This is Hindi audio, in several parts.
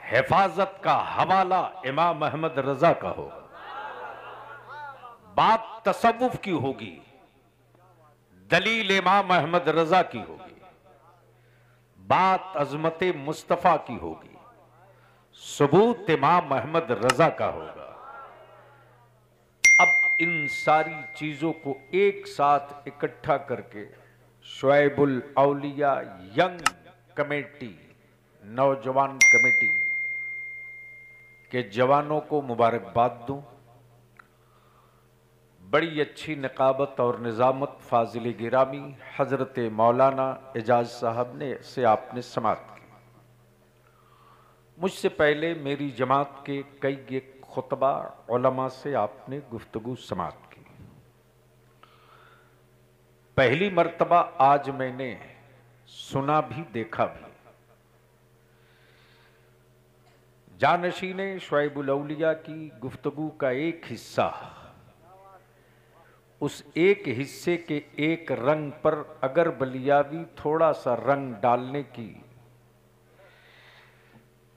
हिफाजत का हवाला इमाम अहमद रजा का होगा। बात तसव्वुफ की होगी, दलील इमाम अहमद रजा की होगी, बात अजमत मुस्तफा की होगी, सबूत इमाम अहमद रजा का होगा। अब इन सारी चीजों को एक साथ इकट्ठा करके शुएबुल औलिया यंग कमेटी, नौजवान कमेटी के जवानों को मुबारकबाद दूं। बड़ी अच्छी निकाबत और निजामत फाजिल गिरामी हजरत मौलाना एजाज साहब ने से आपने समाअत की। मुझसे पहले मेरी जमात के कई एक खुतबा उलमा से आपने गुफ्तगू समाअत की। पहली मर्तबा आज मैंने सुना भी देखा भी। जानशीने शुएबुल औलिया की गुफ्तगू का एक हिस्सा, उस एक हिस्से के एक रंग पर अगर बलियावी थोड़ा सा रंग डालने की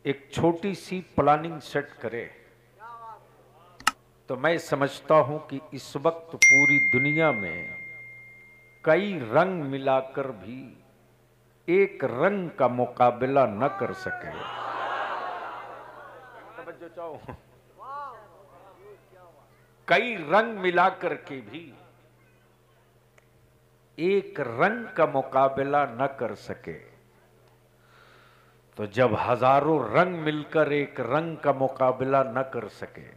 एक छोटी सी प्लानिंग सेट करे तो मैं समझता हूं कि इस वक्त पूरी दुनिया में कई रंग मिलाकर भी एक रंग का मुकाबला न कर सके। समझो चाहो, कई रंग मिलाकर के भी एक रंग का मुकाबला न कर सके, तो जब हजारों रंग मिलकर एक रंग का मुकाबला न कर सके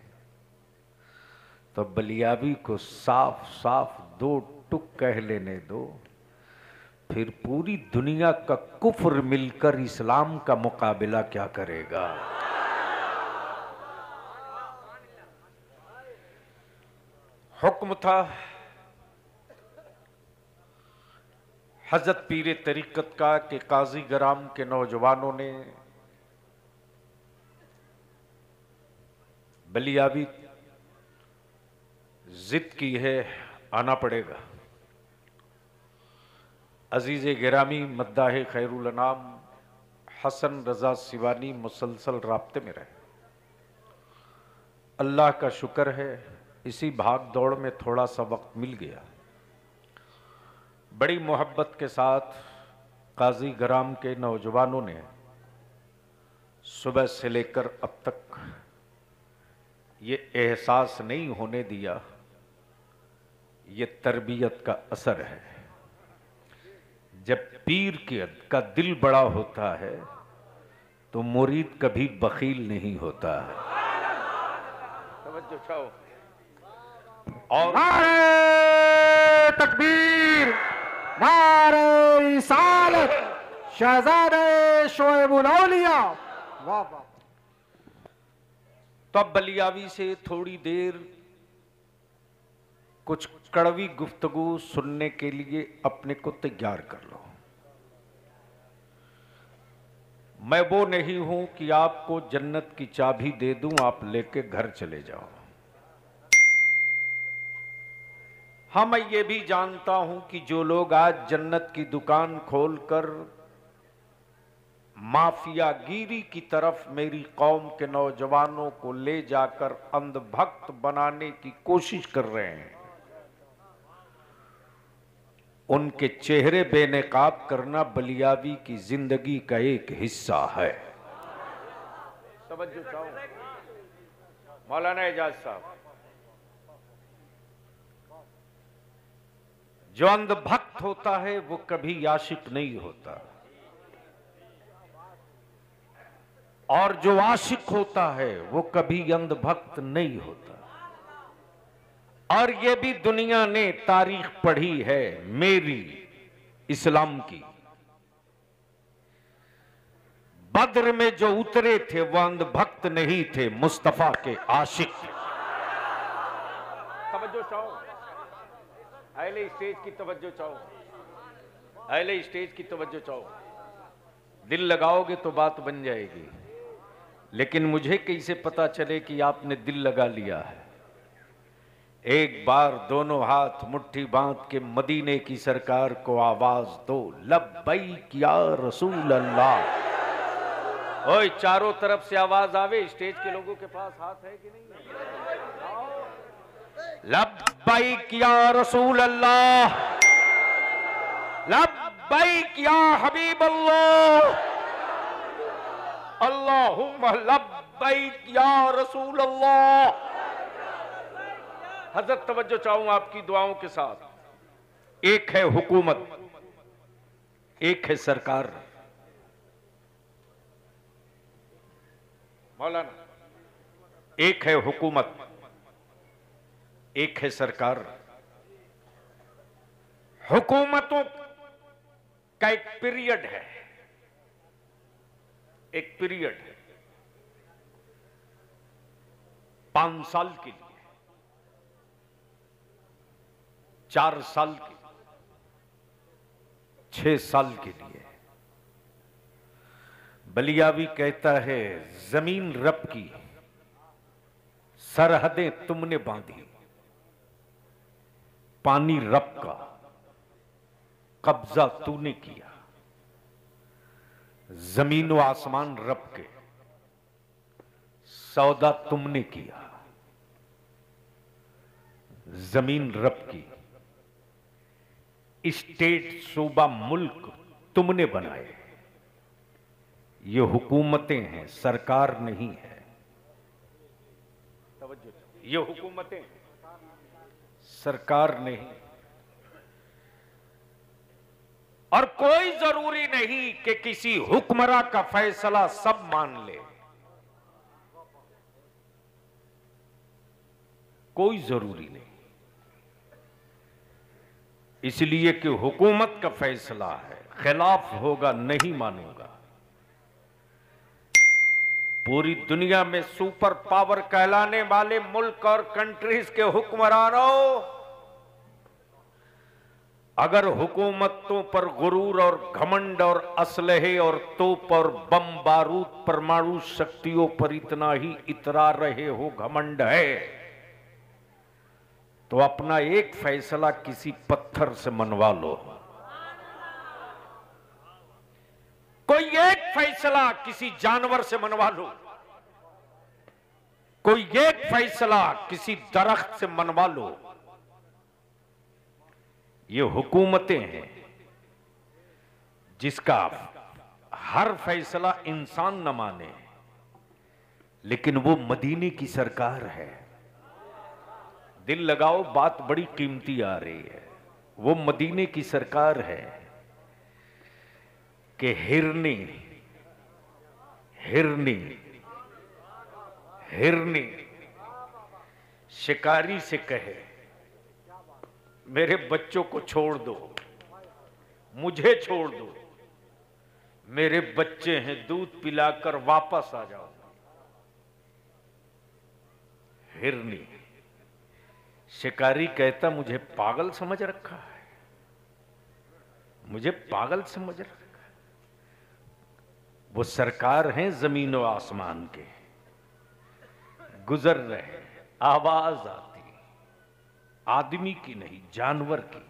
तो बलियावी को साफ साफ दो टुक कह लेने दो, फिर पूरी दुनिया का कुफ्र मिलकर इस्लाम का मुकाबला क्या करेगा। हुक्म था हजरत पीर तरीकत का कि काजी गराम के नौजवानों ने बलियावी जिद की है, आना पड़ेगा। अजीज गिरामी मद्दाह खैरुल अनाम हसन रजा सिवानी मुसलसल राब्ते में रहे। अल्लाह का शुक्र है इसी भाग दौड़ में थोड़ा सा वक्त मिल गया। बड़ी मोहब्बत के साथ काजी गराम के नौजवानों ने सुबह से लेकर अब तक ये एहसास नहीं होने दिया, ये तरबियत का असर है। जब पीर का दिल बड़ा होता है तो मुरीद कभी बखील नहीं होता है। तवज्जो चाहो। और नारे तकबीर, नारे रिसालत, शहजादे शुएबुल औलिया। वाह वाह। तो अब बलियावी से थोड़ी देर कुछ कड़वी गुफ्तगू सुनने के लिए अपने को तैयार कर लो। मैं वो नहीं हूं कि आपको जन्नत की चाबी दे दूं, आप लेके घर चले जाओ। हाँ, मैं ये भी जानता हूं कि जो लोग आज जन्नत की दुकान खोलकर माफियागिरी की तरफ मेरी कौम के नौजवानों को ले जाकर अंधभक्त बनाने की कोशिश कर रहे हैं, उनके चेहरे बेनकाब करना बलियावी की जिंदगी का एक हिस्सा है। तवज्जो चाहो मौलाना एजाज साहब। जो अंधभक्त होता है वो कभी आशिक नहीं होता, और जो आशिक होता है वो कभी अंधभक्त नहीं होता। और ये भी दुनिया ने तारीख पढ़ी है मेरी इस्लाम की। बद्र में जो उतरे थे वो अंधभक्त नहीं थे, मुस्तफा के आशिक थे। तवज्जो चाहो, अहले स्टेज की तवज्जो चाहो, अहले स्टेज की तवज्जो चाहो। दिल लगाओगे तो बात बन जाएगी, लेकिन मुझे कैसे पता चले कि आपने दिल लगा लिया है। एक बार दोनों हाथ मुट्ठी बांध के मदीने की सरकार को आवाज दो, लब्बैक या रसूल अल्लाह। ओए चारों तरफ से आवाज आवे, स्टेज के लोगों के पास हाथ है कि नहीं? लब्बैक या रसूल अल्लाह, लब्बैक या हबीब अल्लाह, अल्लाहुम्मा लब्बैक या रसूल अल्लाह। हजरत तवज्जो चाहूं आपकी दुआओं के साथ। एक है हुकूमत, एक है सरकार। मौलाना, एक है हुकूमत, एक है सरकार। हुकूमतों का एक पीरियड है, एक पीरियड है 5 साल के लिए, 4 साल के लिए, 6 साल के लिए। बलियावी कहता है जमीन रब की, सरहदें तुमने बांधी, पानी रब का, कब्जा तूने किया। जमीन व आसमान रब के, सौदा तुमने किया। जमीन रब की, स्टेट सूबा मुल्क तुमने बनाए। ये हुकूमतें हैं, सरकार नहीं है। ये हुकूमतें, सरकार नहीं। और कोई जरूरी नहीं कि किसी हुक्मरां का फैसला सब मान ले, कोई जरूरी नहीं। इसलिए कि हुकूमत का फैसला है, खिलाफ होगा नहीं मानूंगा। पूरी दुनिया में सुपर पावर कहलाने वाले मुल्क और कंट्रीज के हुक्मरानों, अगर हुकूमतों पर गुरूर और घमंड और असलहे और तोप और बम बारूद परमाणु शक्तियों पर इतना ही इतरा रहे हो, घमंड है, तो अपना एक फैसला किसी पत्थर से मनवा लो। कोई एक फैसला किसी जानवर से मनवा लो, कोई एक फैसला किसी दरख्त से मनवा लो। ये हुकूमतें हैं जिसका हर फैसला इंसान न माने, लेकिन वो मदीने की सरकार है। दिल लगाओ, बात बड़ी कीमती आ रही है। वो मदीने की सरकार है कि हिरनी हिरनी हिरनी शिकारी से कहे मेरे बच्चों को छोड़ दो, मुझे छोड़ दो, मेरे बच्चे हैं, दूध पिलाकर वापस आ जाओ। हिरनी, शिकारी कहता मुझे पागल समझ रखा है, मुझे पागल समझ रखा है। वो सरकार हैं जमीन व आसमान के, गुजर रहे, आवाज आती, आदमी की नहीं जानवर की।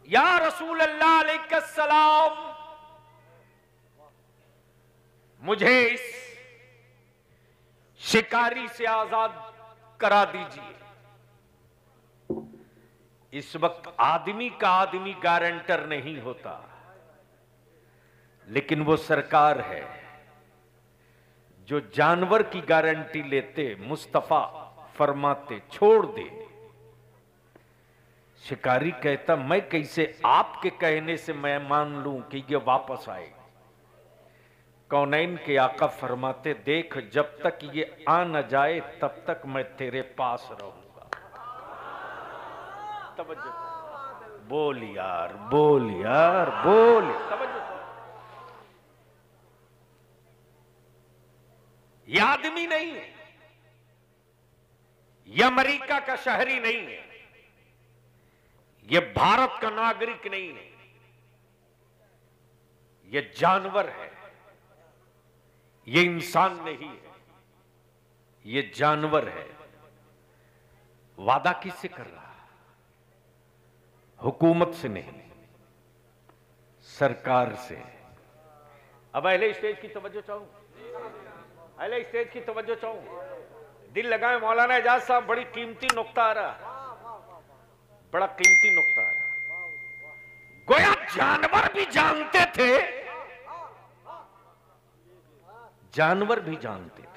या रसूल अल्लाह अलैहिस्सलाम, मुझे इस शिकारी से आजाद करा दीजिए। इस वक्त आदमी का आदमी गारंटर नहीं होता, लेकिन वो सरकार है जो जानवर की गारंटी लेते। मुस्तफा फरमाते छोड़ दे। शिकारी कहता मैं कैसे आपके कहने से मैं मान लूं कि ये वापस आए। कौनैन के आका फरमाते देख, जब तक ये आ न जाए तब तक मैं तेरे पास रहूंगा। तवज्जो, बोल यार, बोल यार, बोल। तवज्जो, ये आदमी नहीं है, ये अमेरिका का शहरी नहीं है, ये भारत का नागरिक नहीं है, ये जानवर है, ये इंसान नहीं है, ये जानवर है। वादा किससे कर रहा? हुकूमत से नहीं, सरकार से। अब अहले स्टेज की तवज्जो चाहूं, अहले स्टेज की तवज्जो चाहूं। दिल लगाए मौलाना एजाज साहब, बड़ी कीमती नुक्ता आ रहा, बड़ा कीमती नुक्ता आ रहा। गोया जानवर भी जानते थे, जानवर भी जानते थे,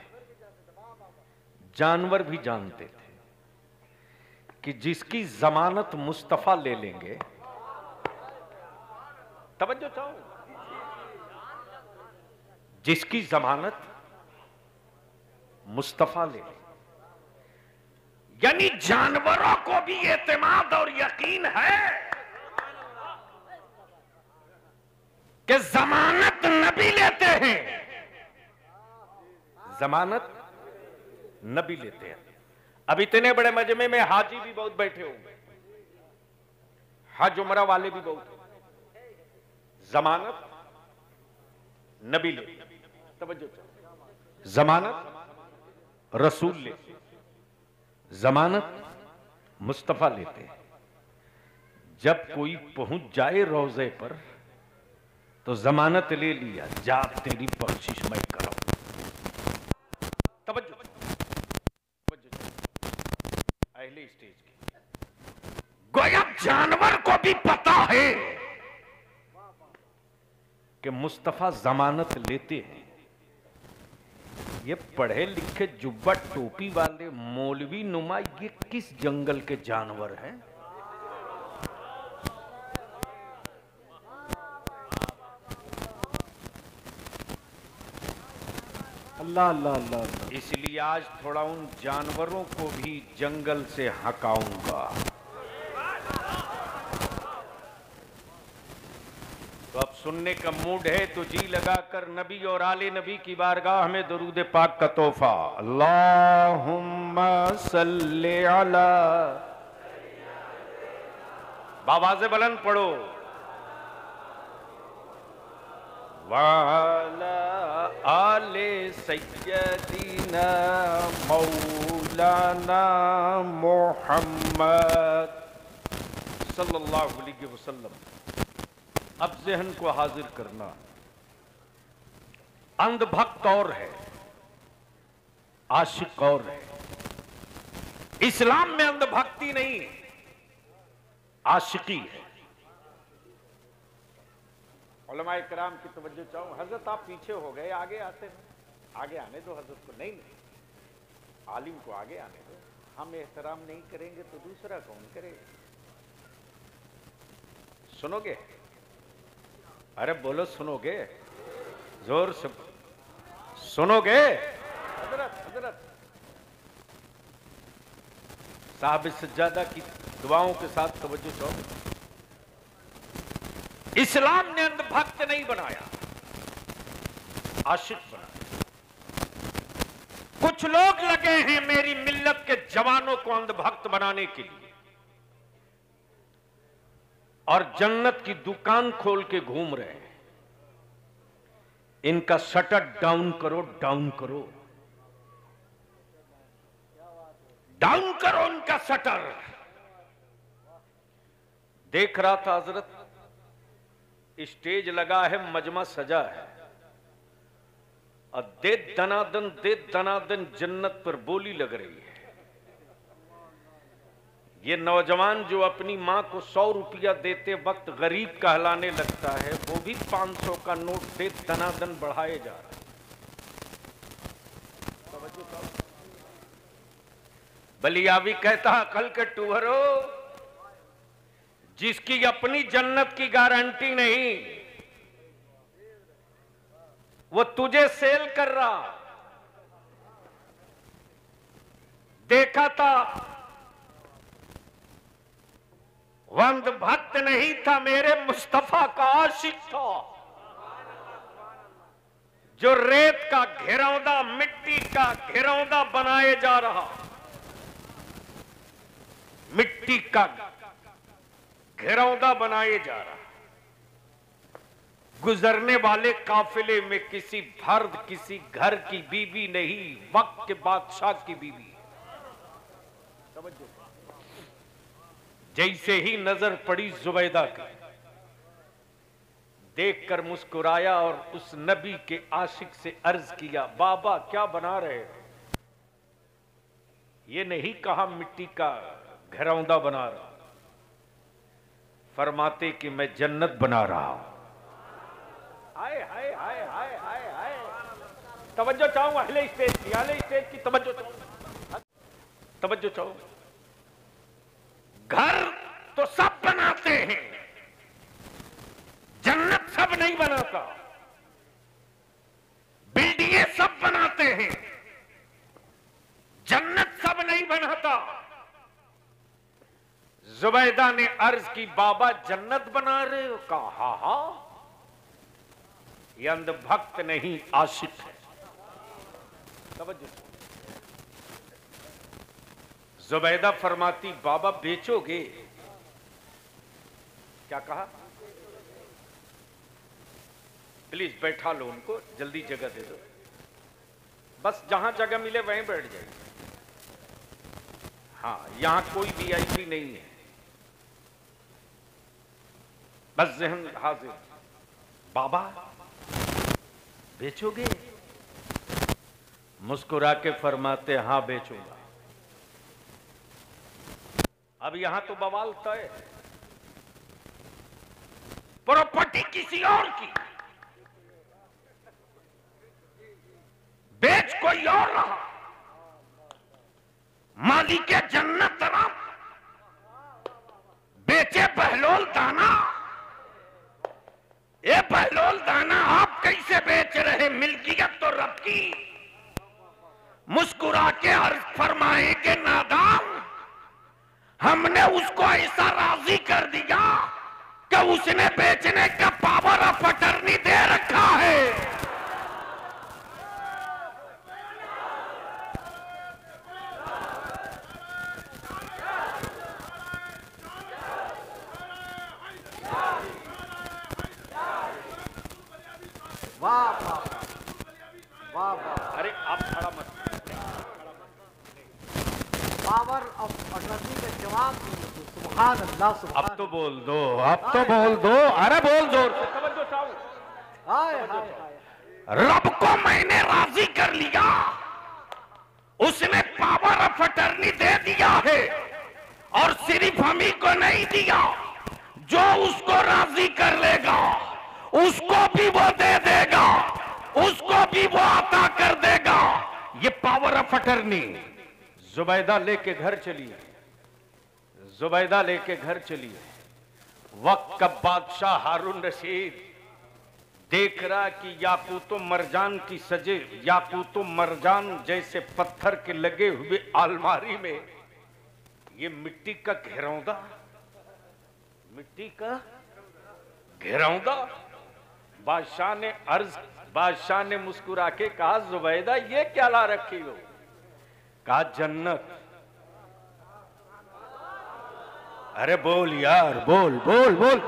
जानवर भी जानते थे कि जिसकी जमानत मुस्तफा ले लेंगे, तवज्जो चाहो, जिसकी जमानत मुस्तफा ले लेंगे, यानी जानवरों को भी एतमाद और यकीन है कि जमानत नबी लेते हैं, जमानत नबी लेते हैं। अब इतने बड़े मजमे में हाजी भी बहुत बैठे होंगे, हज उमरा वाले भी बहुत, जमानत नबी ले, तवज्जो, जमानत रसूल ले, जमानत मुस्तफा लेते हैं। जब कोई पहुंच जाए रोजे पर तो जमानत ले लिया, जा तेरी बख्शिश मैं कराऊं। तवज्जो, अहले स्टेज की। गोया जानवर को भी पता है कि मुस्तफा जमानत लेते हैं। ये पढ़े लिखे जुब्बा टोपी वाले मौलवी नुमा ये किस जंगल के जानवर हैं? अल्लाह अल्लाह अल्लाह अल्लाह। इसलिए आज थोड़ा उन जानवरों को भी जंगल से हकाऊंगा। तो अब सुनने का मूड है तो जी लगाकर नबी और आले नबी की बारगाह में दरूद पाक का तोहफा। अल्लाहुम्मा सल्ली अला, बावाज़े बुलंद पढ़ो, वाला आले सय्यदीना मौलाना मोहम्मद सल्लल्लाहु अलैहि वसल्लम। अब ज़हन को हाजिर करना, अंधभक्त और है, आशिक और है। इस्लाम में अंधभक्ति नहीं, आशिकी है। उलमाए किराम की तवज्जो चाहूं। हजरत आप पीछे हो गए, आगे आते हैं, आगे आने दो हजरत को। नहीं नहीं, आलिम को आगे आने दो। हम एहतराम नहीं करेंगे तो दूसरा कौन करेगा? सुनोगे? अरे बोलो, सुनोगे? जोर से सुनोगे? हजरत हजरत साहब सज्जादा की दुआओं के साथ तवज्जो चाहो। इस्लाम ने अंधभक्त नहीं बनाया, आशिक बनाया। कुछ लोग लगे हैं मेरी मिल्लत के जवानों को अंधभक्त बनाने के लिए, और जन्नत की दुकान खोल के घूम रहे हैं। इनका शटर डाउन करो, डाउन करो, डाउन करो इनका शटर। देख रहा था हजरत, स्टेज लगा है, मजमा सजा है, और दे दनादन जन्नत पर बोली लग रही है। ये नौजवान जो अपनी मां को 100 रुपया देते वक्त गरीब कहलाने लगता है, वो भी 500 का नोट दे दनादन बढ़ाए जा रहा है। बलियावी कहता, अकल के टूहरो, जिसकी अपनी जन्नत की गारंटी नहीं, वो तुझे सेल कर रहा। देखा था, वंद भक्त नहीं था, मेरे मुस्तफा का आशिक था, जो रेत का घिरौंदा, मिट्टी का घिरौंदा बनाए जा रहा, मिट्टी का घिरौंदा बनाए जा रहा। गुजरने वाले काफिले में किसी फर्द, किसी घर की बीवी नहीं, वक्त के बादशाह की बीवी। जैसे ही नजर पड़ी जुबैदा की, देखकर मुस्कुराया और उस नबी के आशिक से अर्ज किया, बाबा क्या बना रहे हो? ये नहीं कहा मिट्टी का घरौंदा बना रहा, फरमाते कि मैं जन्नत बना रहा हूं। हाय हाय हाय हाय हाय हाय, तवज्जो चाहूं अहले स्टेज की तवज्जो चाहूं, तवज्जो चाहूं। घर तो सब बनाते हैं, जन्नत सब नहीं बनाता। बिल्डिंगें सब बनाते हैं, जन्नत सब नहीं बनाता। जुबैदा ने अर्ज की, बाबा जन्नत बना रहे हो? कहा हा, ये अंधभक्त नहीं आशिक है। तवज्जो। जुबैदा फरमाती, बाबा बेचोगे? क्या कहा? प्लीज बैठा लो उनको, जल्दी जगह दे दो, बस जहां जगह मिले वहीं बैठ जाइए। हाँ, यहां कोई वीआईपी नहीं है, बस जहन हाजिर। बाबा बेचोगे? मुस्कुरा के फरमाते, हां बेचूंगा। अब यहां तो बवाल तय, प्रॉपर्टी किसी और की, बेच कोई और रहा, मालिक जन्नत रब, बेचे बहलोल दाना। ये बहलोल दाना आप कैसे बेच रहे? मिल्कियत तो रब की। मुस्कुरा के अर्ज फरमाएंगे, नादान, हमने उसको ऐसा राजी कर दिया कि उसने बेचने का पावर ऑफ अटर्नी दे रखा है। वाह वाह वाह वाह। अरे आप खड़ा मत, पावर ऑफ अटर्नी का जवाब दीजिए। सुभान अल्लाह, सुभान। अब तो बोल दो, अब तो बोल दो, अरे बोल दो, तवज्जो चाहूं। हाय हाय हाय। रब को मैंने राजी कर लिया, उसने पावर ऑफ अटर्नी दे दिया है, और सिर्फ हम ही को नहीं दिया, जो उसको राजी कर लेगा उसको भी वो दे देगा, उसको भी वो अता कर देगा। ये पावर ऑफ अटर्नी। जुबैदा लेके घर चलिए, जुबैदा लेके घर चलिए। वक्त का बादशाह हारून रशीद देख रहा कि याकूतो मरजान की सजे, याकूतो मरजान जैसे पत्थर के लगे हुए अलमारी में ये मिट्टी का घेरौंदा, मिट्टी का घेरौंदा। बादशाह ने मुस्कुरा के कहा, जुबैदा ये क्या ला रखी हो? कहा जन्नत। अरे बोल यार, बोल बोल बोल,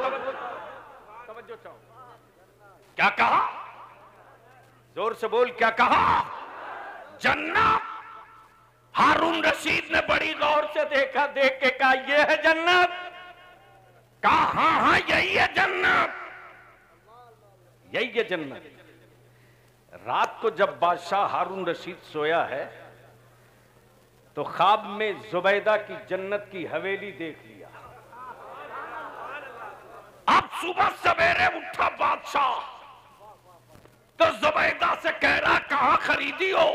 तवज्जो चाहो। क्या कहा? जोर से बोल, क्या कहा? जन्नत। हारून रशीद ने बड़ी गौर से देखा, देख के कहा, ये है जन्नत? कहा हाँ हाँ यही है जन्नत, यही है जन्नत। रात को जब बादशाह हारून रशीद सोया है तो ख्वाब में जुबैदा की जन्नत की हवेली देख लिया। अब सुबह सवेरे उठा बादशाह तो जुबैदा से कह रहा, कहां खरीदी हो?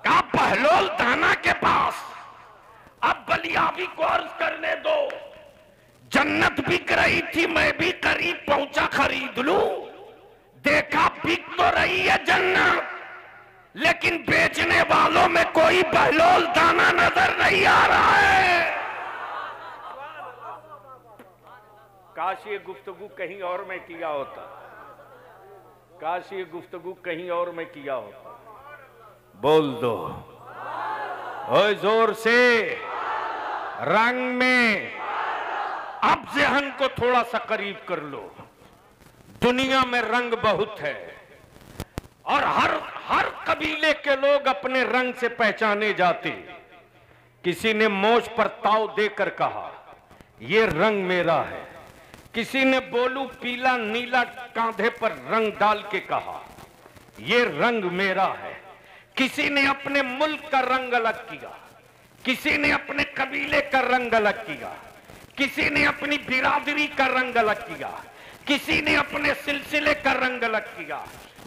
कहा बहलोल दाना के पास। अब बलियाबी को अर्ज करने दो, जन्नत बिक रही थी, मैं भी करीब पहुंचा खरीद लूं। देखा बिक तो रही है जन्नत, लेकिन बेचने वालों में कोई बहलोल दाना नजर नहीं आ रहा है। काश ये गुफ्तगू कहीं और में किया होता, काश ये गुफ्तगू कहीं और में किया होता। बोल दो ओए जोर से, रंग में। अब जहन को थोड़ा सा करीब कर लो। दुनिया में रंग बहुत है और हर कबीले के लोग अपने रंग से पहचाने जाते। किसी ने मोछ पर ताव देकर कहा, ये रंग मेरा है, किसी ने बोलू पीला नीला कांधे पर रंग डाल के कहा, ये रंग मेरा है। किसी ने अपने मुल्क का रंग अलग किया, किसी ने अपने कबीले का रंग अलग किया, किसी ने अपनी बिरादरी का रंग अलग किया, किसी ने अपने सिलसिले का रंग अलग किया।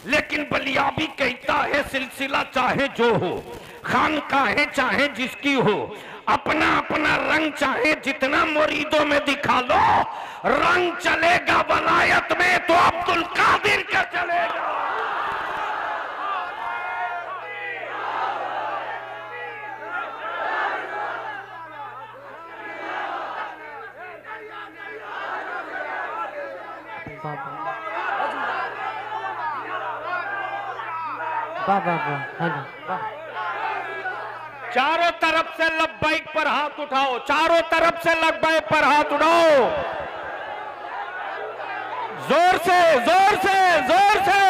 लेकिन बलियाबी कहता है सिलसिला चाहे जो हो, खानकाहें चाहे जिसकी हो, अपना अपना रंग चाहे जितना मुरीदों में दिखा लो, रंग चलेगा वलायत में तो अब्दुल कादिर का चलेगा। चारों तरफ से लब्बैक पर हाथ उठाओ, चारों तरफ से लब्बैक पर हाथ उठाओ, जोर से जोर से जोर से।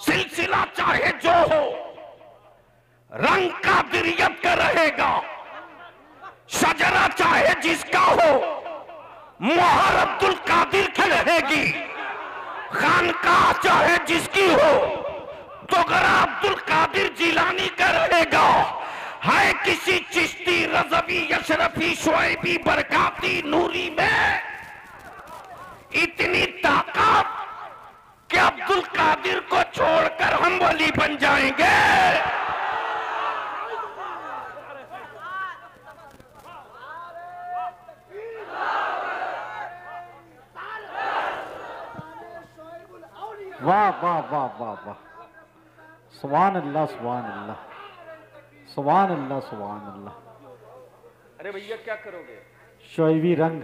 सिलसिला चाहे जो हो, रंग कादिरियत का रहेगा। शजरा चाहे जिसका हो, मोहर अब्दुल कादिर की रहेगी। खानकाह चाहे जिसकी हो, तो गरा अब्दुल कादिर जिलानी का रहेगा। है किसी चिश्ती रज़वी अशरफी शुएबी बरकाती नूरी में इतनी ताकत कि अब्दुल कादिर को छोड़कर हम वली बन जाएंगे। वाह वाह वाह वाह वाह, सुभान अल्लाह सुभान अल्लाह सुभान अल्लाह सुभान अल्लाह। अरे भैया क्या करोगे? शोएबी रंग,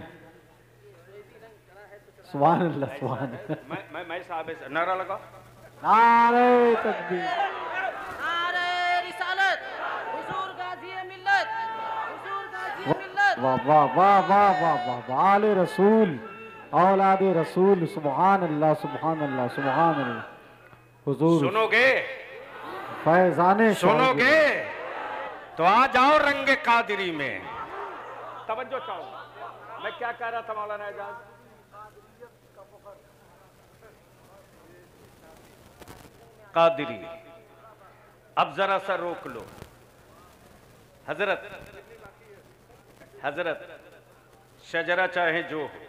सुभान अल्लाह सुभान अल्लाह। मैं साहब नारा लगा, नारे तकबीर, नारे रिसालत, हुजूर गाज़ी मिल्लत, हुजूर गाज़ी मिल्लत। वाह वाह वाह वाह वाह वाह वाह, आले रसूल औलाद रसूल, सुभान अल्लाह सुभान अल्लाह सुभान अल्लाह। हुजूर सुनोगे? फैजाने सुनोगे तो आ जाओ रंगे कादिरी में। तवज्जो चाहो, मैं क्या कह रहा था मौलाना एजाज? कादिरी, अब जरा सा रोक लो। हजरत हजरत, शजरा चाहे जो हो,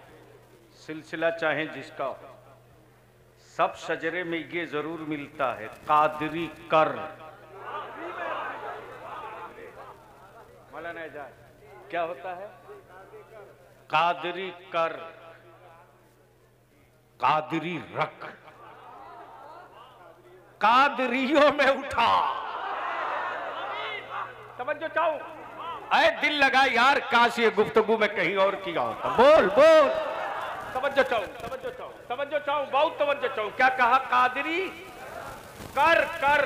सिलसिला चाहे जिसका हो, सब शजरे में ये जरूर मिलता है, कादिरी कर। मौलाना एजाज क्या होता है? कादिरी कर, कादिरी रख, कादरियों में उठा। तवज्जो चाहो, ऐ दिल लगा यार, काश ये गुफ्तगू में कहीं और किया होता। बोल बोल, तवज्जो चाहो तवज्जो चाहो तवज्जो चाहो, बहुत तवज्जो चाहो। क्या कहा? कादिरी कर कर,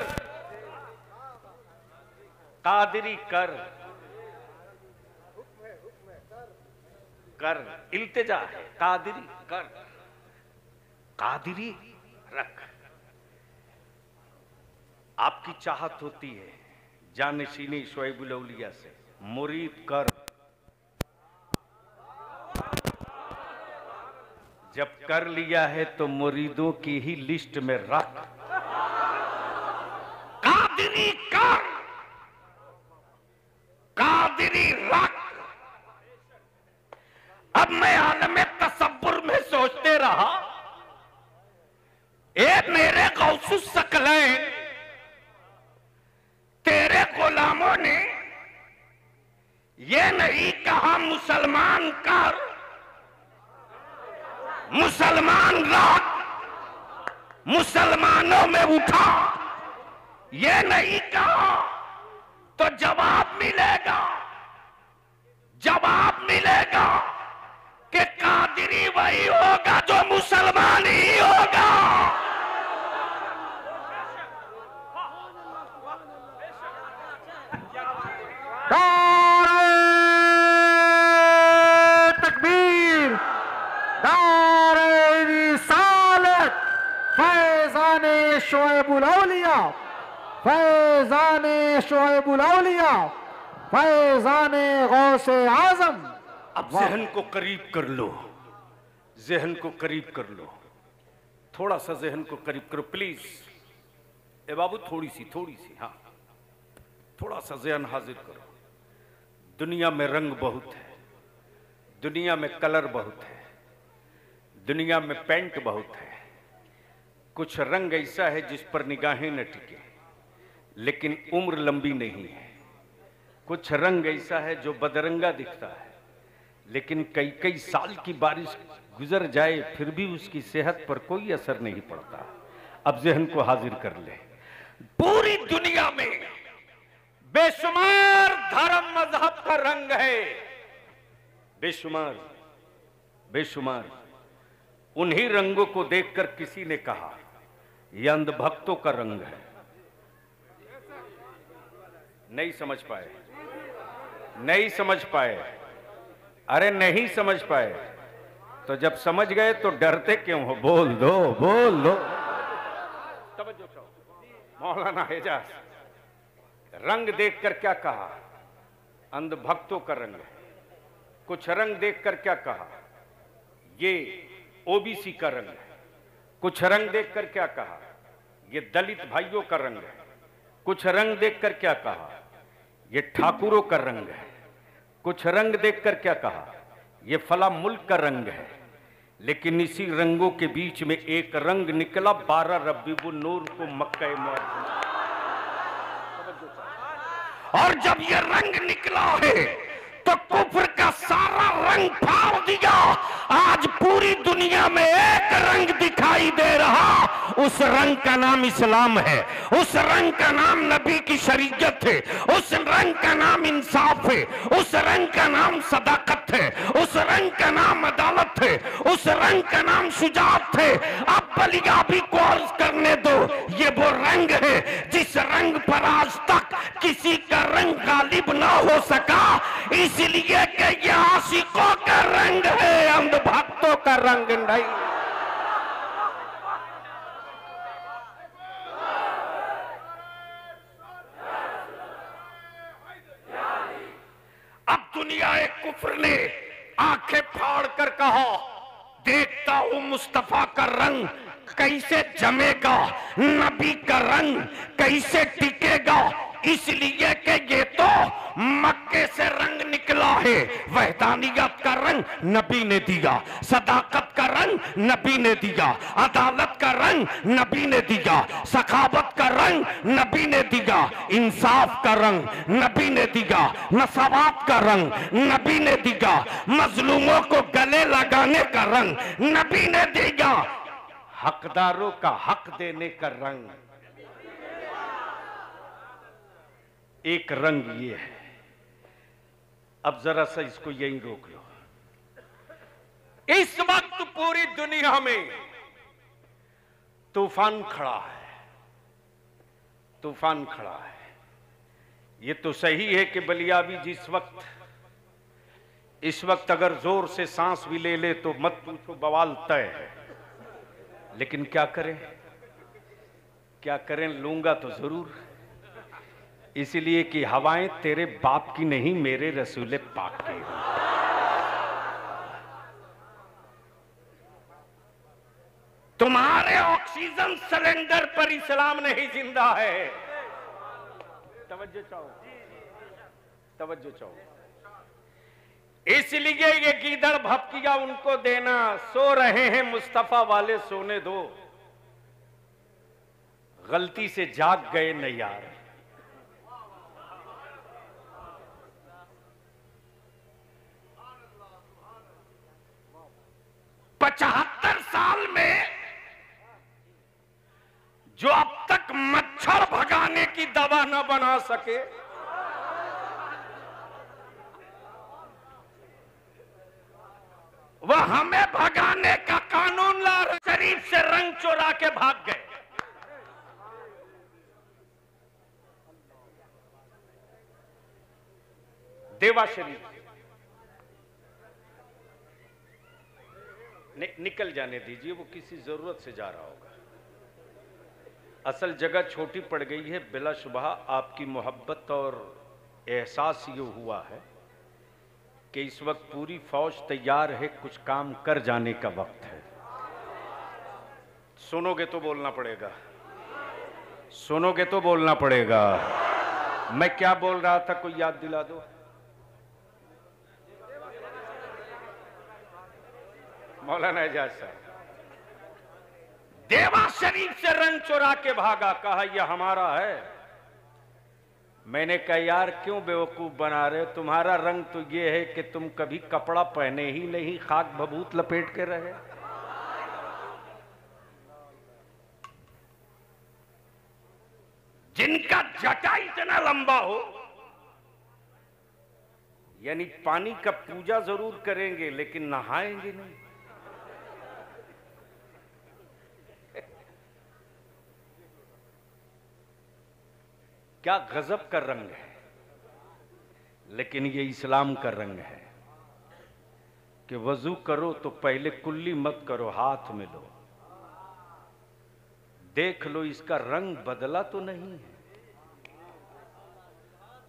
कादिरी कर कर, इल्तिजा है। कादिरी कर, कादिरी रख। आपकी चाहत होती है जानशीनी शुएबुल औलिया से, मुरीद कर। जब कर लिया है तो मुरीदों की ही लिस्ट में रख। कादिरी कर, कादिरी रख। अब मैं आलम तसव्वुर में सोचते रहा, ए मेरे गौसुस सकलैन, तेरे गुलामों ने ये नहीं कहा मुसलमान कर, मुसलमान रख, मुसलमानों में उठा, ये नहीं कहा। तो जवाब मिलेगा, जवाब मिलेगा कि कादिरी वही होगा जो मुसलमान ही होगा। तकबीर, नारे रिसालत, फैजाने शुएबुल औलिया, फैजान शुएबुल औलिया, फैजान गौसे आजम। अब जहन को करीब कर लो, जहन को करीब कर लो, थोड़ा सा जहन को करीब करो प्लीज। ए बाबू थोड़ी सी, हाँ थोड़ा सा जहन हाजिर करो। दुनिया में रंग बहुत है, दुनिया में कलर बहुत है, दुनिया में पेंट बहुत है। कुछ रंग ऐसा है जिस पर निगाहें न टिके लेकिन उम्र लंबी नहीं है। कुछ रंग ऐसा है जो बदरंगा दिखता है लेकिन कई कई साल की बारिश गुजर जाए फिर भी उसकी सेहत पर कोई असर नहीं पड़ता। अब जहन को हाजिर कर ले। पूरी दुनिया में बेशुमार धर्म मजहब का रंग है, बेशुमार बेशुमार। उन्हीं रंगों को देखकर किसी ने कहा यह अंधभक्तों का रंग है। नहीं समझ पाए, नहीं समझ पाए, अरे नहीं समझ पाए तो जब समझ गए तो डरते क्यों हो? बोल दो, बोल दो। तवज्जो करो। मौलाना एजाज रंग देखकर क्या कहा? अंधभक्तों का रंग है। कुछ रंग देखकर क्या कहा? ये ओबीसी का रंग है। कुछ रंग देखकर क्या कहा? ये दलित भाइयों का रंग है। कुछ रंग देखकर क्या कहा? ये ठाकुरों का रंग है। कुछ रंग देखकर क्या कहा? ये फला मुल्क का रंग है। लेकिन इसी रंगों के बीच में एक रंग निकला 12 रबीउल नूर को मक्का मुअज्जम। और जब ये रंग निकला है तो कुफ्र का सारा रंग फाड़ दिया। आज पूरी दुनिया में एक रंग दिखाई दे रहा, उस रंग का नाम इस्लाम है, उस रंग का नाम नबी की शरीयत है, उस रंग का नाम इंसाफ है, उस रंग का नाम सदाकत है, उस रंग का नाम अदालत है, उस रंग का नाम शुजाअत है। अब बलिया भी कोर्स करने दो। ये वो रंग है जिस रंग पर आज तक किसी का रंग गालिब ना हो सका, इसलिए कि ये आशिकों का रंग है, अंधभक्तों का रंग नहीं। अब दुनिया एक कुफ्र ने आंखें फाड़ कर कहा देखता हूं मुस्तफा का रंग कैसे जमेगा, नबी का रंग कैसे टिकेगा, इसलिए कि ये तो मक्के से रंग निकला है। वहदानियत का रंग नबी ने दिया, सदाकत का रंग नबी ने दिया, अदालत का रंग नबी ने दिया, सखावत का रंग नबी ने दिया, इंसाफ का रंग नबी ने दिया, मसावत का रंग नबी ने दिया, मजलूमों को गले लगाने का रंग नबी ने दिया, हकदारों का हक देने का रंग। एक रंग ये है। अब जरा सा इसको यहीं रोक लो। इस वक्त पूरी दुनिया में तूफान खड़ा है, तूफान खड़ा है। ये तो सही है कि बलियाबी जिस वक्त इस वक्त अगर जोर से सांस भी ले ले तो मत पूछो, बवाल तय है। लेकिन क्या करें, क्या करें, लूंगा तो जरूर, इसलिए कि हवाएं तेरे बाप की नहीं मेरे रसूल पाक की। तुम्हारे ऑक्सीजन सिलेंडर पर इस्लाम नहीं जिंदा है। तवज्जो चाहो, तवज्जो चाहो। इसलिए ये गीदड़ भपकिया उनको देना, सो रहे हैं मुस्तफा वाले सोने दो, गलती से जाग गए न यार। 75 साल में जो अब तक मच्छर भगाने की दवा न बना सके, वह हमें भगाने का कानून ला शरीफ से रंग चोरा के भाग गए। देवा शरीफ निकल जाने दीजिए, वो किसी जरूरत से जा रहा होगा। असल जगह छोटी पड़ गई है, बिलाशुबह आपकी मोहब्बत और एहसास ये हुआ है कि इस वक्त पूरी फौज तैयार है, कुछ काम कर जाने का वक्त है। सुनोगे तो बोलना पड़ेगा, सुनोगे तो बोलना पड़ेगा। मैं क्या बोल रहा था, कोई याद दिला दो। मौलाना एजाज साहब, देवा शरीफ से रंग चुरा के भागा, कहा यह हमारा है। मैंने कहा यार क्यों बेवकूफ बना रहे, तुम्हारा रंग तो यह है कि तुम कभी कपड़ा पहने ही नहीं, खाक भभूत लपेट के रहे। जिनका जटा इतना लंबा हो, यानी पानी का पूजा जरूर करेंगे लेकिन नहाएंगे नहीं। क्या गजब का रंग है, लेकिन ये इस्लाम का रंग है कि वजू करो तो पहले कुल्ली मत करो, हाथ में लो, देख लो इसका रंग बदला तो नहीं है,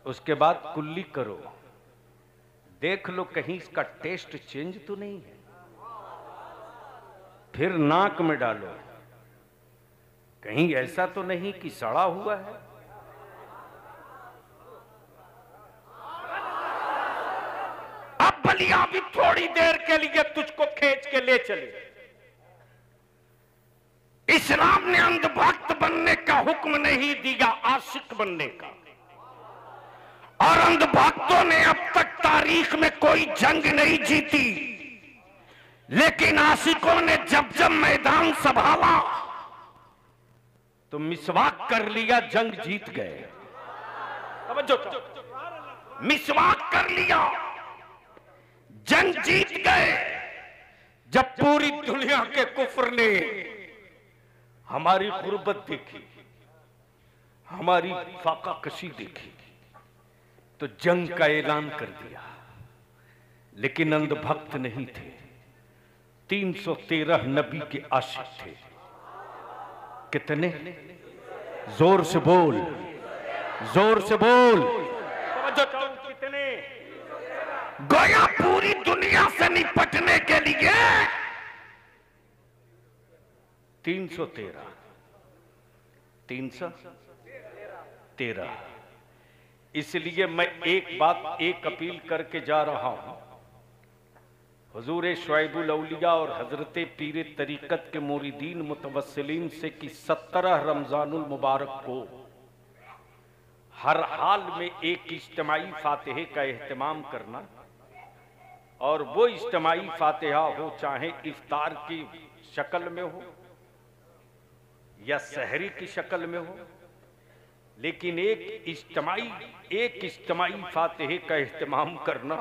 उसके बाद कुल्ली करो, देख लो कहीं इसका टेस्ट चेंज तो नहीं है, फिर नाक में डालो, कहीं ऐसा तो नहीं कि सड़ा हुआ है। अब बलिया भी थोड़ी देर के लिए तुझको खींच के ले चले। इस्लाम ने अंधभक्त बनने का हुक्म नहीं दिया, आशिक बनने का। और अंधभक्तों ने अब तक तारीख में कोई जंग नहीं जीती, लेकिन आशिकों ने जब जब मैदान संभाला तो मिसवाक कर लिया, जंग जीत गए। मिसवाक कर लिया, जंग जीत गए। जब पूरी दुनिया के कुफ्र ने हमारी गुर्बत देखी, हमारी फाका कशी देखी, तो जंग का ऐलान कर दिया। लेकिन अंधभक्त नहीं थे, 313 नबी के आशिक थे। कितने? जोर से बोल, जोर से बोल। कितने? गोया पूरी दुनिया से निपटने के लिए 313 इसलिए मैं एक बात, एक अपील करके जा रहा हूं। हुजूर शुआइबुल औलिया और हजरत पीर तरीकत के मुरीदीन मुतवस्सिलीन से कि 17 रमजानुल मुबारक को हर हाल में एक इज्तिमाई फातिहे का एहतमाम करना, और वो इज्तिमाई फातिहा हो चाहे इफ्तार की शक्ल में हो या सहरी की शक्ल में हो, लेकिन एक इज्तिमाई फातिहे का एहतमाम करना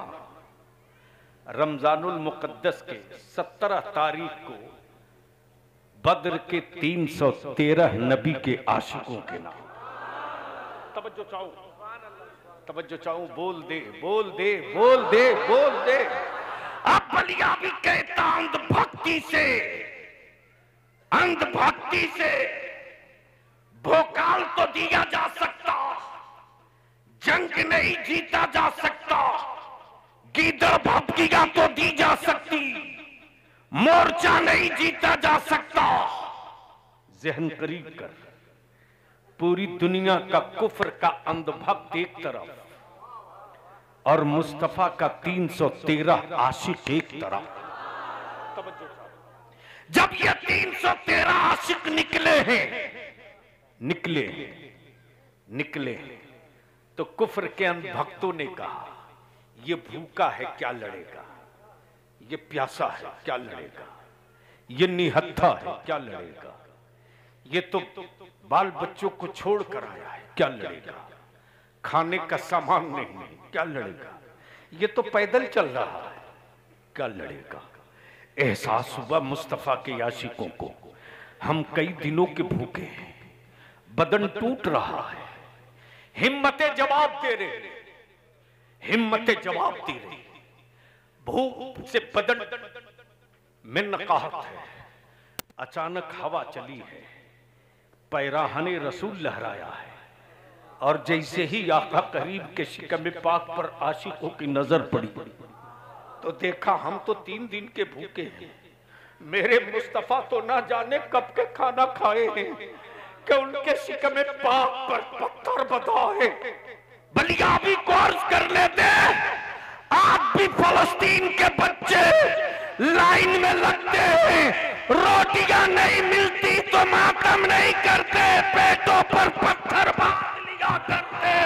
रमजानुल मुक़द्दस के 17 तारीख को बद्र के 313 नबी के आशिकों के नाम। तवज्जो चाहो, तवज्जो चाहो, बोल दे, बोल दे, बोल दे, बोल दे। अब बलिया भी कहता अंधभक्ति से भोकाल तो दिया जा सकता, जंग नहीं जीता जा सकता, गीदड़ भपकियां तो दी जा सकती, मोर्चा नहीं जीता जा सकता। जहन करीब कर, पूरी दुनिया का कुफ्र का अंधभक्त एक तरफ और मुस्तफा का 313 आशिक एक तरफ। जब ये 313 आशिक निकले तो कुफ्र के अंधभक्तों ने कहा ये भूखा है क्या लड़ेगा, ये प्यासा है क्या लड़ेगा, ये निहत्था है क्या लड़ेगा, ये तो बाल बच्चों को छोड़ कर आया है क्या लड़ेगा, खाने का सामान नहीं क्या लड़ेगा, ये तो पैदल चल रहा है क्या लड़ेगा। एहसास हुआ मुस्तफा के आशिकों को, हम कई दिनों के भूखे हैं, बदन टूट रहा है, हिम्मतें जवाब दे रहे, हिम्मतें जवाब दे रही, भूख से बदन में नकाहत है। अचानक हवा चली है, पैराहने रसूल लहराया है, और जैसे ही आका करीब के शिकम पाक पर आशिकों की नजर पड़ी तो देखा हम तो 3 दिन के भूखे हैं, मेरे मुस्तफा तो ना जाने कब के खाना खाए हैं कि उनके शिकम पाक पर पत्थर बधाए। बलियाबी को अर्ज कर लेते, आप भी फलस्तीन के बच्चे लाइन में लगते हैं, रोटियां नहीं मिलती तो मातम नहीं करते, पेटों पर पत्थर बांध लिया करते।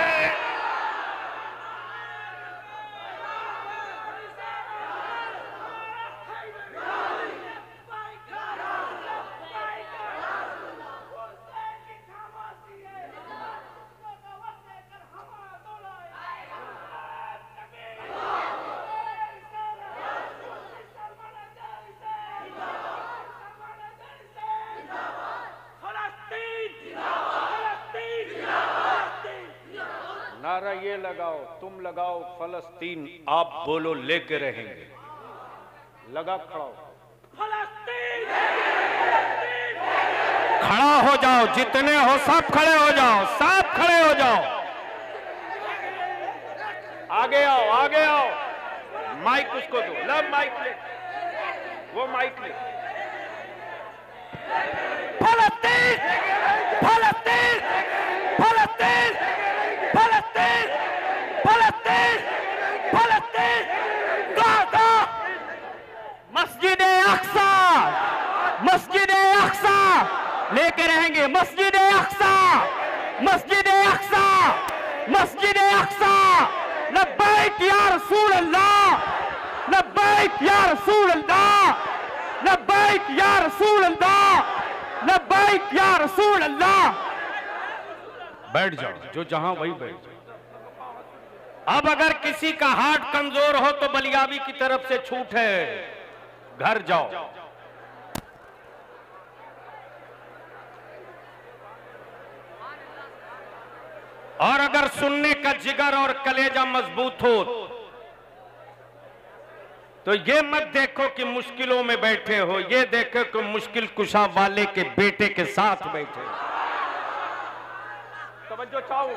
नारा ये लगाओ, तुम लगाओ फलस्तीन, आप बोलो लेके रहेंगे। लगा खड़ा फलस्तीन, खड़ा हो जाओ, जितने हो सब खड़े हो जाओ, सब खड़े हो जाओ, आगे आओ, आगे आओ। माइक उसको दो, लब माइक ले, वो माइक ले। फलस्तीन, फलस्तीन, फलस्तीन, फलस्तीन, फलस्तीन, फलस्तीन, गाजा, मस्जिद अक्सा, मस्जिद अक्सा लेके रहेंगे, मस्जिद अक्सा, मस्जिद अक्सा, मस्जिद अक्सा। लब्बैक या रसूल अल्लाह, लब्बैक या रसूल अल्लाह, लब्बैक या रसूल अल्लाह, लब्बैक या रसूल अल्लाह। बैठ जाओ, जो जहां वही बैठ जाओ। अब अगर किसी का हार्ट कमजोर हो तो बलियाबी की तरफ से छूट है, घर जाओ। और अगर सुनने का जिगर और कलेजा मजबूत हो तो ये मत देखो कि मुश्किलों में बैठे हो, ये देखो कि मुश्किल कुशा वाले के बेटे के साथ बैठे हो। तवज्जो चाहूं,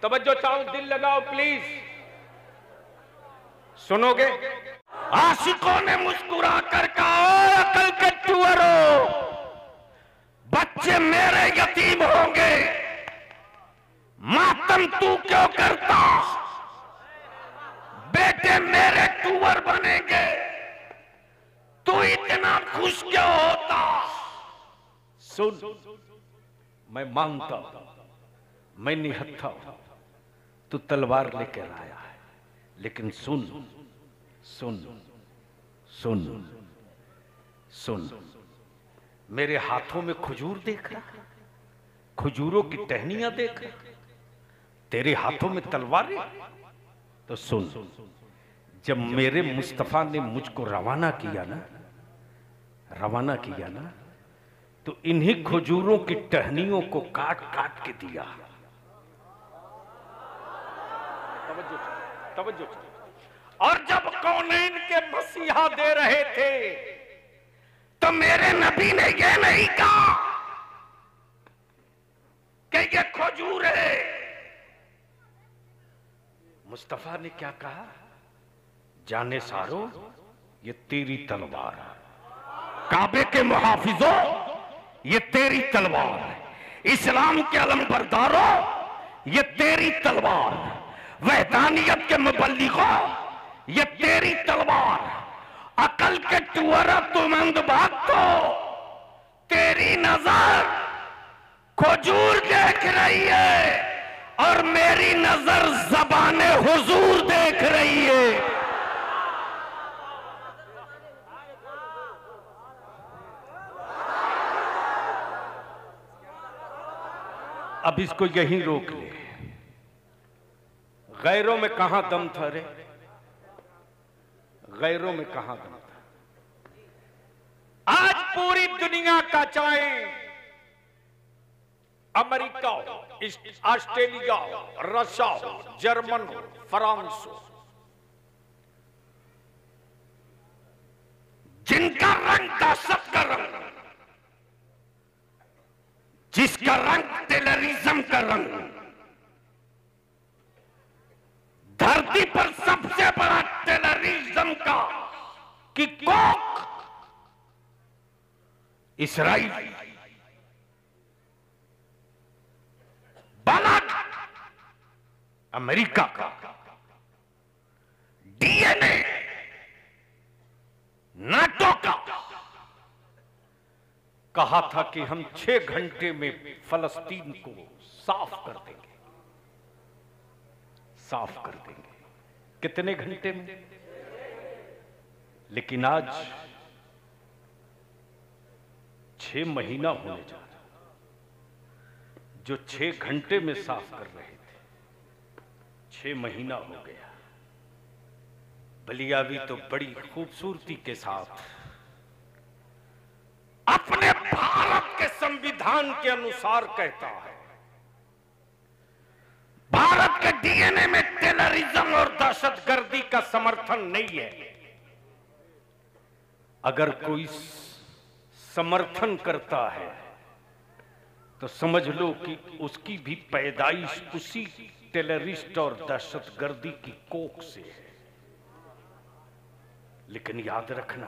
तवज्जो चाहूं, दिल लगाओ प्लीज, सुनोगे? आशिकों ने मुस्कुरा कर कहा, अकल के टुअरो, बच्चे मेरे यतीम होंगे, मातम तू क्यों करता, बेटे मेरे टूवर बनेंगे, तू इतना खुश क्यों होता। सुन, मैं मानता हूं, मैं निहत्था हूं, तू तलवार लेकर आया है, लेकिन सुन सुन सुन सुन, मेरे हाथों में खजूर देख रहा, खजूरों की टहनियां देख रहा, तेरे हाथों में तलवारें। तो सुन, जब मेरे मुस्तफा ने मुझको रवाना किया ना, रवाना किया ना, तो इन्हीं खजूरों की टहनियों को काट काट के दिया। तवज्जो। और जब कौनैन के मसीहा दे रहे थे तो मेरे नबी ने यह नहीं कहा कि ये खजूर है, मुस्तफा ने क्या कहा, जाने सारो ये तेरी तलवार है, काबे के मुहाफिजों ये तेरी तलवार है, इस्लाम के अलमबरदारों ये तेरी तलवार, वहदानियत के मुबल्लिगों ये तेरी तलवार, अकल के टुअरा तुम अंधभाग तो तेरी नजर खजूर देख रही है और मेरी नजर ज़बाने हुजूर देख रही है। अब इसको यहीं रोक ले, गैरों में कहां दम था रे, गैरों में कहां दम था। आज पूरी दुनिया का, चाहे अमेरिका हो, ऑस्ट्रेलिया हो, रशिया हो, जर्मन हो, फ्रांस हो, जिनका रंग दहशत का रंग, जिसका रंग टेररिज्म का रंग, धरती पर सबसे बड़ा टेररिज्म का की कोक इसराइल, बालक अमेरिका का, डीएनए नाटो का। कहा था कि हम 6 घंटे में फलस्तीन को साफ कर देंगे, साफ कर देंगे। कितने घंटे में? लेकिन आज 6 महीना होने जा रहा। जो 6 घंटे में साफ कर रहे थे, 6 महीना हो गया। बलियावी तो बड़ी खूबसूरती के साथ अपने भारत के संविधान के अनुसार कहता है, भारत के डीएनए में टेररिज्म और दहशतगर्दी का समर्थन नहीं है। अगर कोई समर्थन करता है तो समझ लो कि उसकी भी पैदाइश उसी टेररिस्ट और दहशतगर्दी की कोख से है। लेकिन याद रखना,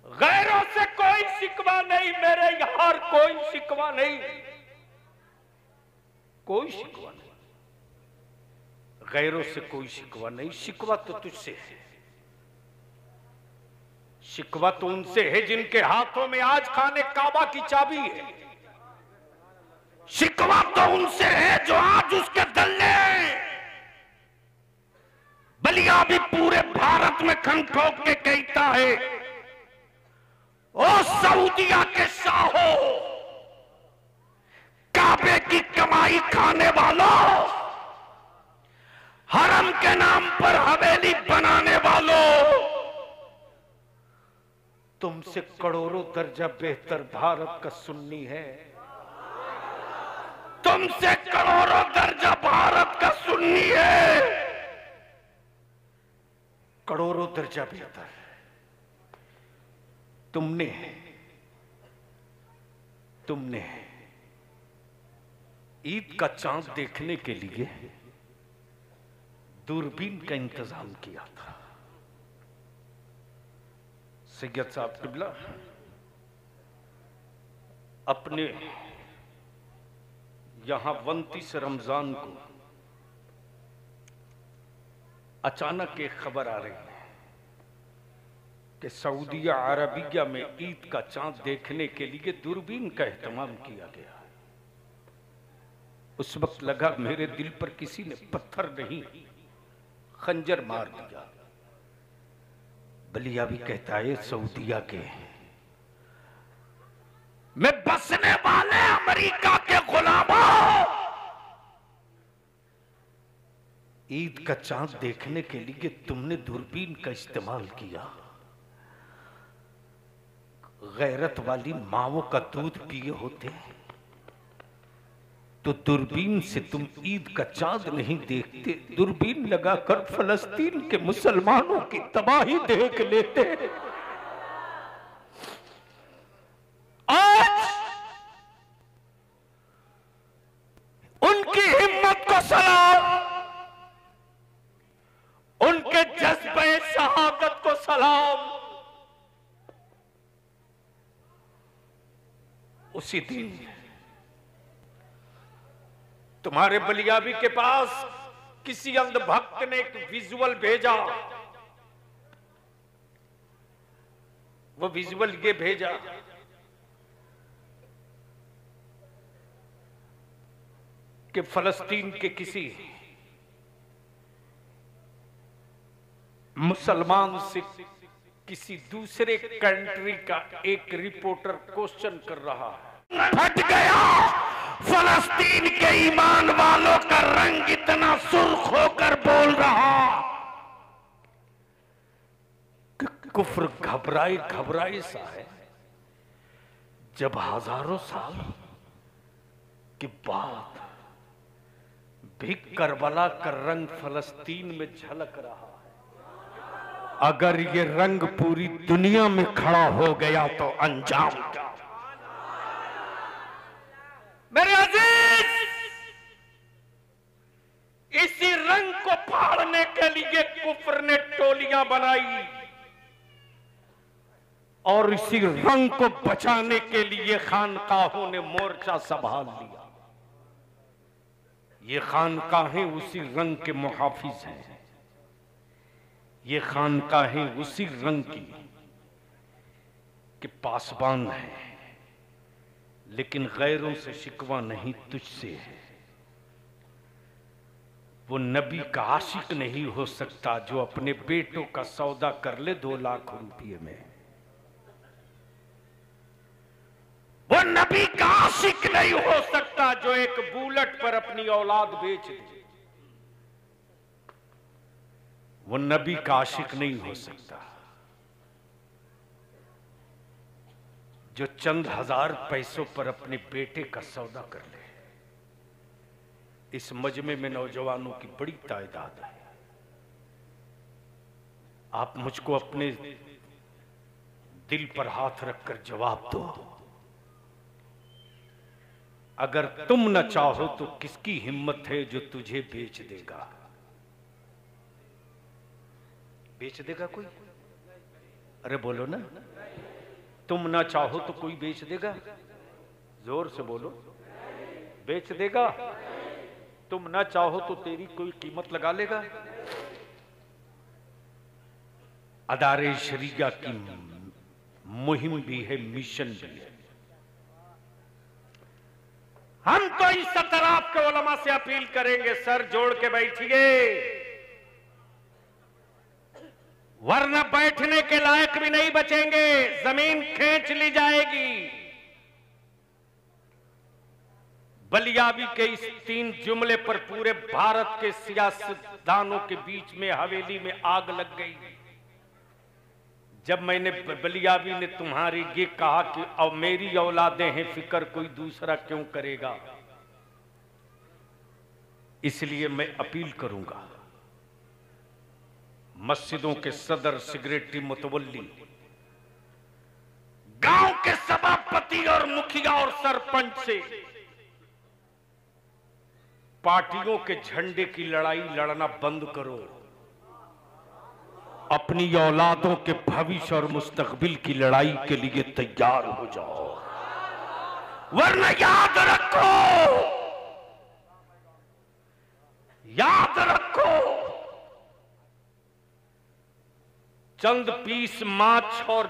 गैरों से कोई शिकवा नहीं, मेरे यहां कोई शिकवा नहीं, कोई शिकवा नहीं, गैरों से कोई शिकवा नहीं। शिकवा तो तुझसे है, शिकवा तो उनसे है जिनके हाथों में आज खाने काबा की चाबी है। शिकवा तो उनसे है जो आज उसके दल्ले हैं। बलिया भी पूरे भारत में खन ठोक के कहता है, ओ सऊदिया के शाहो, काबे की कमाई खाने वालों, हरम के नाम पर हवेली बनाने वालों, तुमसे करोड़ों दर्जा बेहतर भारत का सुन्नी है। तुमसे करोड़ों दर्जा भारत का सुन्नी है, करोड़ों दर्जा बेहतर। तुमने ईद का चांद देखने के लिए दूरबीन का इंतजाम किया था। सैयद साहब किबला अपने यहां 29 रमजान को अचानक एक खबर आ रही है कि सऊदिया अरबिया में ईद का चांद देखने के लिए दूरबीन का एहतमाम किया गया। उस वक्त लगा मेरे दिल पर किसी ने पत्थर नहीं खंजर मार दिया। बलिया भी कहता है, सऊदिया के में बसने वाले अमेरिका के गुलामों, ईद का चांद देखने के लिए तुमने दूरबीन का इस्तेमाल किया। गैरत वाली माओं का दूध पिए होते तो दूरबीन से तुम ईद का चांद नहीं देखते, दूरबीन लगाकर फलस्तीन के मुसलमानों की तबाही देख लेते। आज उनकी हिम्मत को सलाम, उनके जज्बे शहादत को सलाम। उसी दिन तुम्हारे बलियाबी के पास किसी अंधभक्त ने एक विजुअल भेजा। वो विजुअल ये भेजा कि फलस्तीन के किसी मुसलमान से किसी दूसरे कंट्री का एक रिपोर्टर क्वेश्चन कर रहा है। फट गया फलस्तीन के ईमान वालों का रंग इतना सुर्ख होकर बोल रहा कि कुफ्र घबराए घबराए सा है। जब हजारों साल के बाद भी करबला का रंग फलस्तीन में झलक रहा है। अगर ये रंग पूरी दुनिया में खड़ा हो गया तो अंजाम क्या? बत्तियां बनाई और इसी रंग को बचाने के लिए खानकाहों ने मोर्चा संभाल लिया। ये खानकाहें उसी रंग के मुहाफिज हैं, ये खानकाहें उसी रंग की के पासबान हैं, लेकिन गैरों से शिकवा नहीं तुझसे है। वो नबी का आशिक नहीं हो सकता जो अपने बेटों का सौदा कर ले 2 लाख रुपये में। वो नबी का आशिक नहीं हो सकता जो एक बुलेट पर अपनी औलाद बेच दे। वो नबी का आशिक नहीं हो सकता जो चंद हजार पैसों पर अपने बेटे का सौदा कर ले। इस मजमे में नौजवानों की बड़ी तादाद है। आप मुझको अपने दिल पर हाथ रखकर जवाब दो, अगर तुम न चाहो तो किसकी हिम्मत है जो तुझे बेच देगा? बेच देगा कोई? अरे बोलो ना, तुम ना चाहो तो कोई बेच देगा? जोर से बोलो, बेच देगा? तुम ना चाहो तो तेरी कोई कीमत लगा लेगा? अदारे शरीया की मुहिम भी है, मिशन भी है। हम तो इस तरफ के उलमा से अपील करेंगे, सर जोड़ के बैठिए, वरना बैठने के लायक भी नहीं बचेंगे, जमीन खींच ली जाएगी। बलियाबी के इस 3 जुमले पर पूरे भारत के सियासतदानों के बीच में हवेली में आग लग गई जब मैंने बलियाबी ने तुम्हारी ये कहा कि अब मेरी औलादें हैं, फिक्र कोई दूसरा क्यों करेगा। इसलिए मैं अपील करूंगा, मस्जिदों के सदर, सिगरेटी मुतवल्ली, गांव के सभापति और मुखिया और सरपंच से पार्टियों के झंडे की लड़ाई लड़ना बंद करो। अपनी औलादों के भविष्य और मुस्तकबिल की लड़ाई के लिए तैयार हो जाओ, वरना याद रखो, याद रखो, चंद पीस माछ और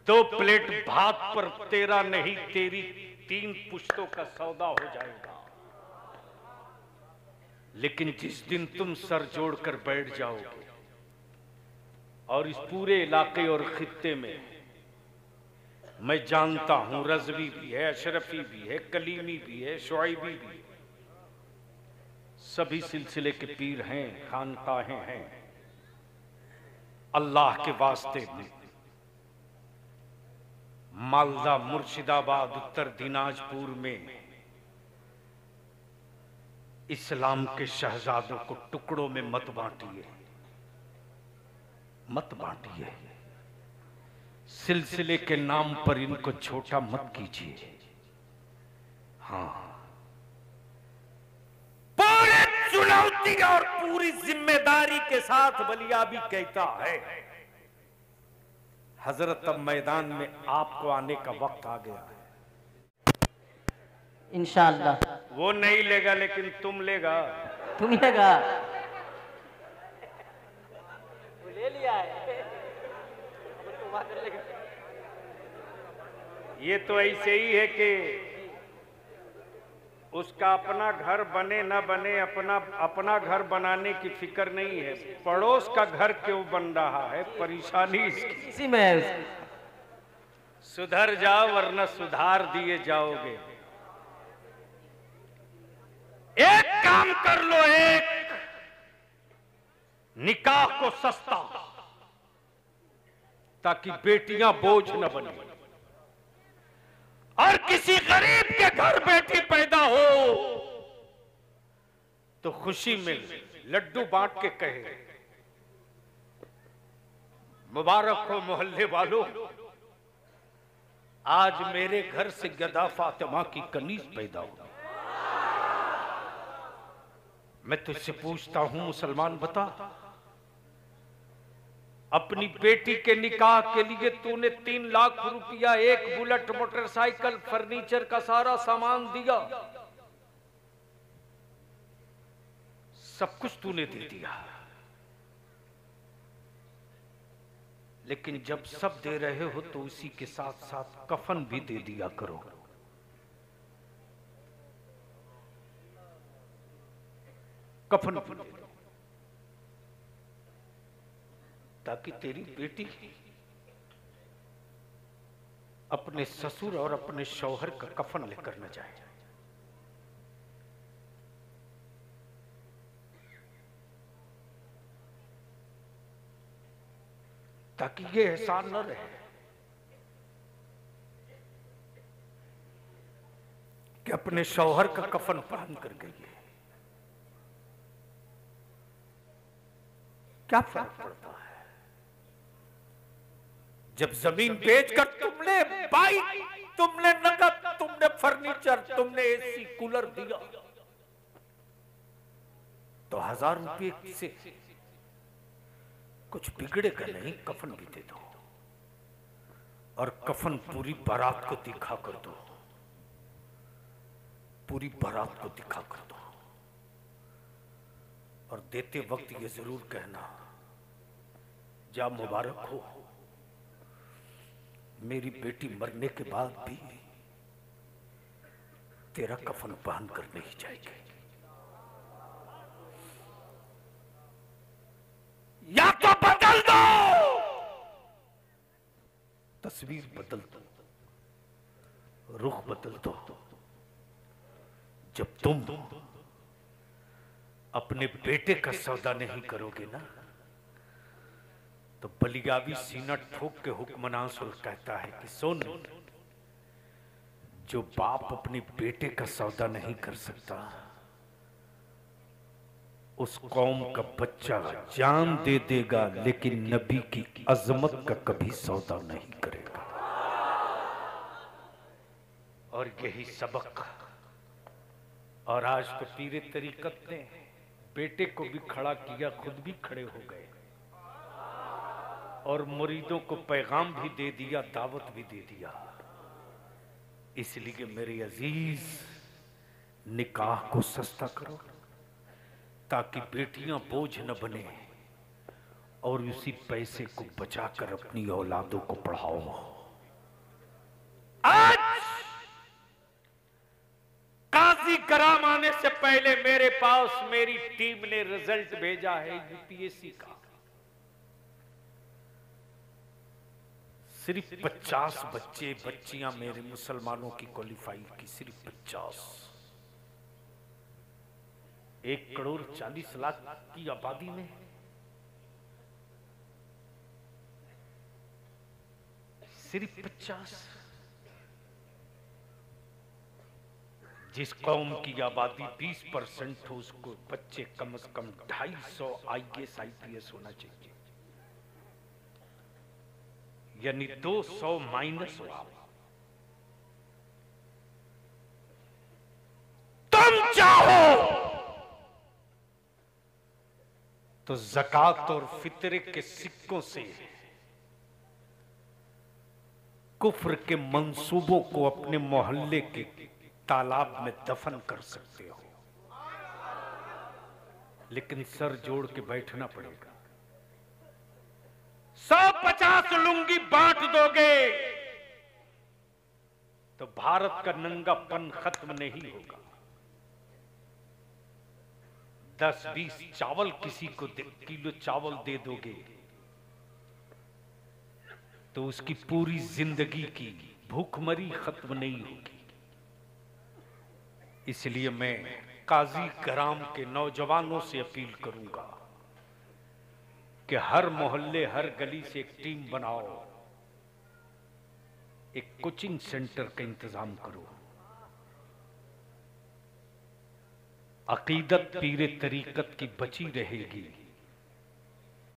2 प्लेट भात पर तेरा नहीं तेरी 3 पुश्तों का सौदा हो जाएगा। लेकिन जिस दिन तुम सर जोड़कर बैठ जाओगे और इस पूरे इलाके और खित्ते में, मैं जानता हूं रजवी भी है, अशरफी भी है, कलीमी भी है, शुआइबी भी है, सभी सिलसिले के पीर हैं, खानकाहें हैं। अल्लाह के वास्ते में मालदा, मुर्शिदाबाद, उत्तर दिनाजपुर में इस्लाम के शहजादों को टुकड़ों में मत बांटिए, मत बांटिए। सिलसिले के नाम पर इनको छोटा मत कीजिए। हाँ, पूरी चुनौती और पूरी जिम्मेदारी के साथ बलियाबी कहता है, हजरत अब मैदान में आपको आने का वक्त आ गया है। इंशाअल्लाह। वो नहीं लेगा लेकिन तुम लेगा। तुम लेगा? वो ले लिया है। ये तो ऐसे ही है कि उसका अपना घर बने न बने, अपना घर बनाने की फिक्र नहीं है, पड़ोस का घर क्यों बन रहा है, परेशानी इसी में है उसकी। सुधर जाओ वरना सुधार दिए जाओगे। एक काम कर लो, एक निकाह को सस्ता, ताकि बेटियां बोझ न बने, और किसी गरीब के घर बेटी पैदा हो तो खुशी में लड्डू बांट के कहे, मुबारक हो मोहल्ले वालों, आज मेरे घर से गदा फातिमा की कनीज पैदा हो। मैं तुझसे पूछता हूं मुसलमान, बता अपनी बेटी के निकाह के लिए तूने 3 लाख रुपया, 1 बुलेट मोटरसाइकिल, फर्नीचर का सारा सामान दिया, सब कुछ तूने दे दिया। लेकिन जब सब दे रहे हो तो उसी के साथ साथ कफन भी दे दिया करो। कफन भी दे दो, ताकि तेरी बेटी अपने ससुर और अपने शौहर का कफन लेकर न जाए। ताकि ये एहसान न रहे कि अपने शौहर का कफन पहन कर गई है। क्या फर्क पड़ता है जब जमीन बेचकर तुमने बाइक, तुमने नकद, तुमने फर्नीचर, तुमने एसी कूलर दिया, तो 1000 रुपये से कुछ बिगड़ेगा नहीं। कफन भी दे दो और कफन पूरी बारात को दिखा कर दो, पूरी बारात को दिखा कर दो। और देते वक्त ये जरूर कहना, जा मुबारक हो, मेरी बेटी मरने के बाद भी तेरा कफन पहन कर नहीं जाएगी। या तो बदल दो, तस्वीर बदल दो, रुख बदल दो। जब तुम अपने बेटे का सौदा नहीं करोगे ना, तो बलियावी सीना ठोक के हुक्मनान सुर कहता है कि सुन, जो बाप अपने बेटे का सौदा नहीं कर सकता, उस कौम का बच्चा जान दे देगा लेकिन नबी की अजमत का कभी सौदा नहीं करेगा। और यही सबक, और आज तो पीरे तरीकत ने बेटे को भी खड़ा किया, खुद भी खड़े हो गए और मुरीदों को पैगाम भी दे दिया, दावत भी दे दिया। इसलिए मेरे अजीज, निकाह को सस्ता करो ताकि बेटियां बोझ न बने और उसी पैसे को बचाकर अपनी औलादों को पढ़ाओ। आज काजी कराम आने से पहले मेरे पास मेरी टीम ने रिजल्ट भेजा है यूपीएससी का। सिर्फ 50 बच्चे बच्चियां मेरे मुसलमानों की क्वालिफाई की, सिर्फ 50। 1,40,00,000 की आबादी में सिर्फ 50। जिस कौम की आबादी 20% हो, उसको बच्चे कम से कम 250 IAS IPS होना चाहिए, यानी 200 माइनस हो। तुम चाहो तो ज़कात और फितरे के सिक्कों से कुफ्र के मंसूबों को अपने मोहल्ले के तालाब में दफन कर सकते हो, लेकिन सर जोड़ के बैठना पड़ेगा। 150 लुंगी बांट दोगे तो भारत का नंगापन खत्म नहीं होगा। 10-20 चावल किसी को किलो चावल दे दोगे तो उसकी पूरी जिंदगी की भूखमरी खत्म नहीं होगी। इसलिए मैं काजी कराम के नौजवानों से अपील करूंगा कि हर मोहल्ले, हर गली से एक टीम बनाओ, एक कोचिंग सेंटर का इंतजाम करो। अकीदत पीरे तरीकत की बची रहेगी